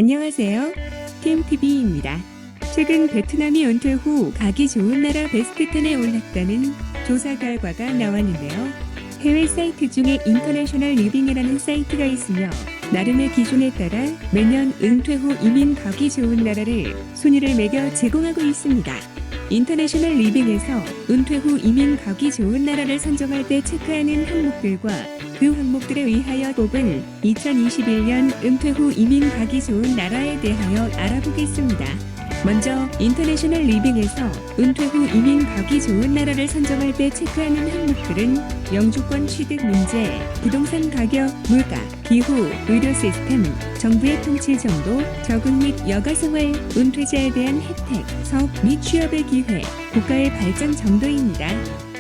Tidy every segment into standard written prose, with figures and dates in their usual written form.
안녕하세요. 팀TV입니다. 최근 베트남이 은퇴 후 가기 좋은 나라 베스트 10에 올랐다는 조사 결과가 나왔는데요. 해외 사이트 중에 인터내셔널 리빙이라는 사이트가 있으며 나름의 기준에 따라 매년 은퇴 후 이민 가기 좋은 나라를 순위를 매겨 제공하고 있습니다. 인터내셔널 리빙에서 은퇴 후 이민 가기 좋은 나라를 선정할 때 체크하는 항목들과 그 항목들에 의하여 뽑은 2021년 은퇴 후 이민 가기 좋은 나라에 대하여 알아보겠습니다. 먼저 인터내셔널 리빙에서 은퇴 후 이민 가기 좋은 나라를 선정할 때 체크하는 항목들은 영주권 취득 문제, 부동산 가격, 물가, 기후, 의료 시스템, 정부의 통치 정도, 적응 및 여가 생활, 은퇴자에 대한 혜택, 사업 및 취업의 기회, 국가의 발전 정도입니다.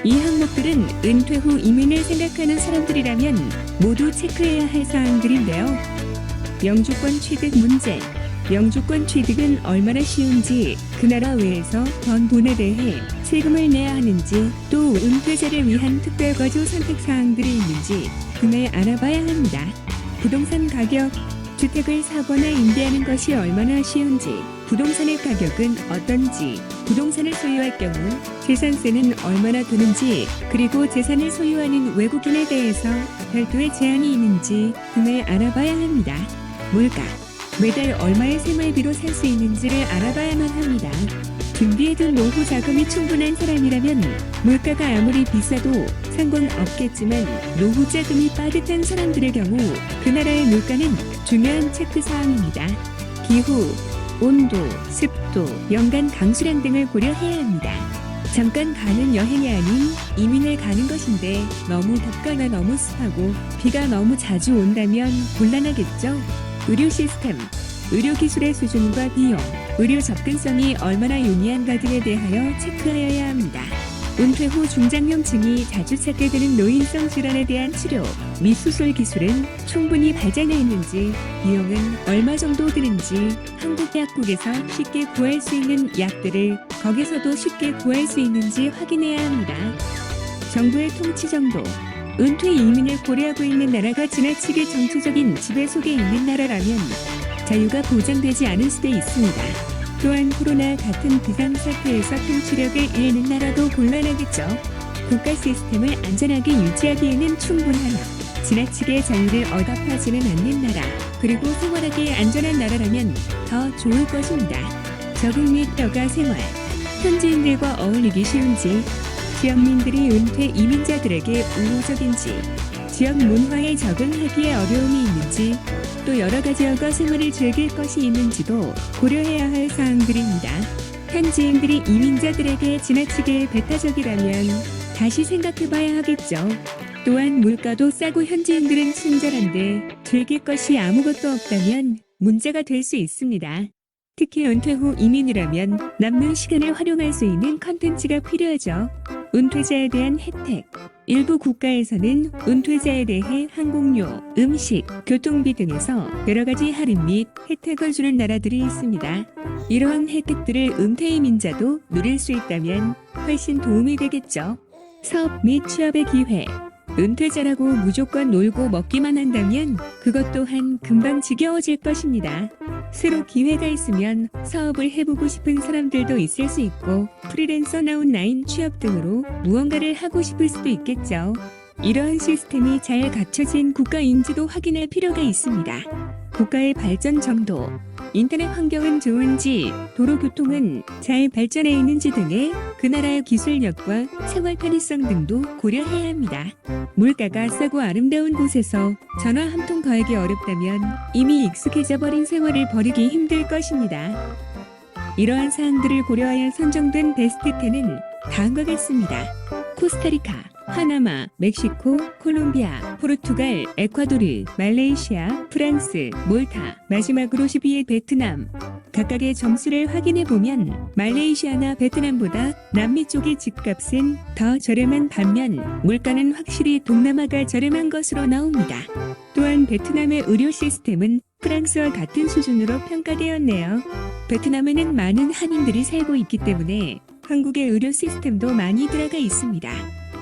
이 항목들은 은퇴 후 이민을 생각하는 사람들이라면 모두 체크해야 할 사항들인데요. 영주권 취득 문제. 영주권 취득은 얼마나 쉬운지, 그 나라 외에서 번 돈에 대해 세금을 내야 하는지, 또 은퇴자를 위한 특별거주 선택사항들이 있는지 등을 알아봐야 합니다. 부동산 가격. 주택을 사거나 임대하는 것이 얼마나 쉬운지, 부동산의 가격은 어떤지, 부동산을 소유할 경우 재산세는 얼마나 드는지, 그리고 재산을 소유하는 외국인에 대해서 별도의 제한이 있는지 등을 알아봐야 합니다. 물가. 매달 얼마의 생활비로 살 수 있는지를 알아봐야만 합니다. 준비해둔 노후 자금이 충분한 사람이라면 물가가 아무리 비싸도 상관없겠지만 노후 자금이 빠듯한 사람들의 경우 그 나라의 물가는 중요한 체크사항입니다. 기후, 온도, 습도, 연간 강수량 등을 고려해야 합니다. 잠깐 가는 여행이 아닌 이민을 가는 것인데 너무 덥거나 너무 습하고 비가 너무 자주 온다면 곤란하겠죠? 의료 시스템, 의료기술의 수준과 비용, 의료 접근성이 얼마나 용이한가 등에 대하여 체크하여야 합니다. 은퇴 후 중장년층이 자주 찾게 되는 노인성 질환에 대한 치료 및 수술 기술은 충분히 발전해 있는지, 비용은 얼마 정도 드는지, 한국 약국에서 쉽게 구할 수 있는 약들을 거기서도 쉽게 구할 수 있는지 확인해야 합니다. 정부의 통치 정도. 은퇴 이민을 고려하고 있는 나라가 지나치게 정치적인 지배 속에 있는 나라라면 자유가 보장되지 않을 수도 있습니다. 또한 코로나 같은 비상사태에서 통치력을 잃는 나라도 곤란하겠죠. 국가 시스템을 안전하게 유지하기에는 충분하나 지나치게 자유를 억압하지는 않는 나라, 그리고 생활하기에 안전한 나라라면 더 좋을 것입니다. 적응 및 여가 생활. 현지인들과 어울리기 쉬운지, 지역민들이 은퇴 이민자들에게 우호적인지, 지역 문화에 적응하기에 어려움이 있는지, 또 여러 가지 여가 생활을 즐길 것이 있는지도 고려해야 할 사항들입니다. 현지인들이 이민자들에게 지나치게 배타적이라면 다시 생각해봐야 하겠죠. 또한 물가도 싸고 현지인들은 친절한데 즐길 것이 아무것도 없다면 문제가 될 수 있습니다. 특히 은퇴 후 이민이라면 남는 시간을 활용할 수 있는 컨텐츠가 필요하죠. 은퇴자에 대한 혜택. 일부 국가에서는 은퇴자에 대해 항공료, 음식, 교통비 등에서 여러 가지 할인 및 혜택을 주는 나라들이 있습니다. 이러한 혜택들을 은퇴 이민자도 누릴 수 있다면 훨씬 도움이 되겠죠. 사업 및 취업의 기회. 은퇴자라고 무조건 놀고 먹기만 한다면 그것 또한 금방 지겨워질 것입니다. 새로 기회가 있으면 사업을 해보고 싶은 사람들도 있을 수 있고 프리랜서 나온 취업 등으로 무언가를 하고 싶을 수도 있겠죠. 이러한 시스템이 잘 갖춰진 국가인지도 확인할 필요가 있습니다. 국가의 발전 정도, 인터넷 환경은 좋은지, 도로교통은 잘 발전해 있는지 등의 그 나라의 기술력과 생활 편의성 등도 고려해야 합니다. 물가가 싸고 아름다운 곳에서 전화 한 통 거하기 어렵다면 이미 익숙해져 버린 생활을 버리기 힘들 것입니다. 이러한 사항들을 고려하여 선정된 베스트 10은 다음과 같습니다. 코스타리카, 파나마, 멕시코, 콜롬비아, 포르투갈, 에콰도르, 말레이시아, 프랑스, 몰타, 마지막으로 10위의 베트남. 각각의 점수를 확인해보면 말레이시아나 베트남보다 남미 쪽의 집값은 더 저렴한 반면 물가는 확실히 동남아가 저렴한 것으로 나옵니다. 또한 베트남의 의료 시스템은 프랑스와 같은 수준으로 평가되었네요. 베트남에는 많은 한인들이 살고 있기 때문에 한국의 의료 시스템도 많이 들어가 있습니다.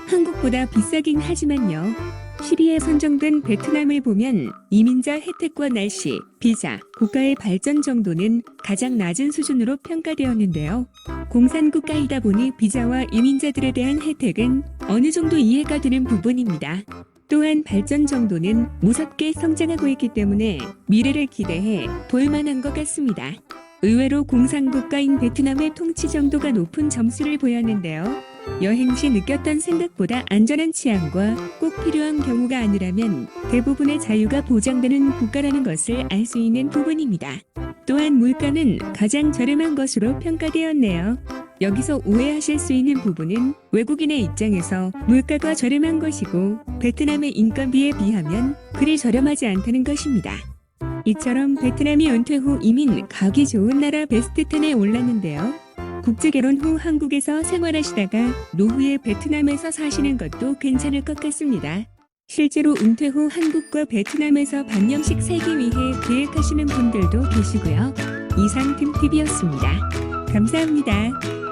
한국보다 비싸긴 하지만요. 10위에 선정된 베트남을 보면 이민자 혜택과 날씨, 비자, 국가의 발전 정도는 가장 낮은 수준으로 평가되었는데요. 공산국가이다 보니 비자와 이민자들에 대한 혜택은 어느 정도 이해가 되는 부분입니다. 또한 발전 정도는 무섭게 성장하고 있기 때문에 미래를 기대해 볼만한 것 같습니다. 의외로 공산국가인 베트남의 통치 정도가 높은 점수를 보였는데요. 여행 시 느꼈던 생각보다 안전한 치안과 꼭 필요한 경우가 아니라면 대부분의 자유가 보장되는 국가라는 것을 알 수 있는 부분입니다. 또한 물가는 가장 저렴한 것으로 평가되었네요. 여기서 오해하실 수 있는 부분은 외국인의 입장에서 물가가 저렴한 것이고 베트남의 인건비에 비하면 그리 저렴하지 않다는 것입니다. 이처럼 베트남이 은퇴 후 이민 가기 좋은 나라 베스트 10에 올랐는데요. 국제결혼 후 한국에서 생활하시다가 노후에 베트남에서 사시는 것도 괜찮을 것 같습니다. 실제로 은퇴 후 한국과 베트남에서 반년씩 살기 위해 계획하시는 분들도 계시고요. 이상 틈TV였습니다. 감사합니다.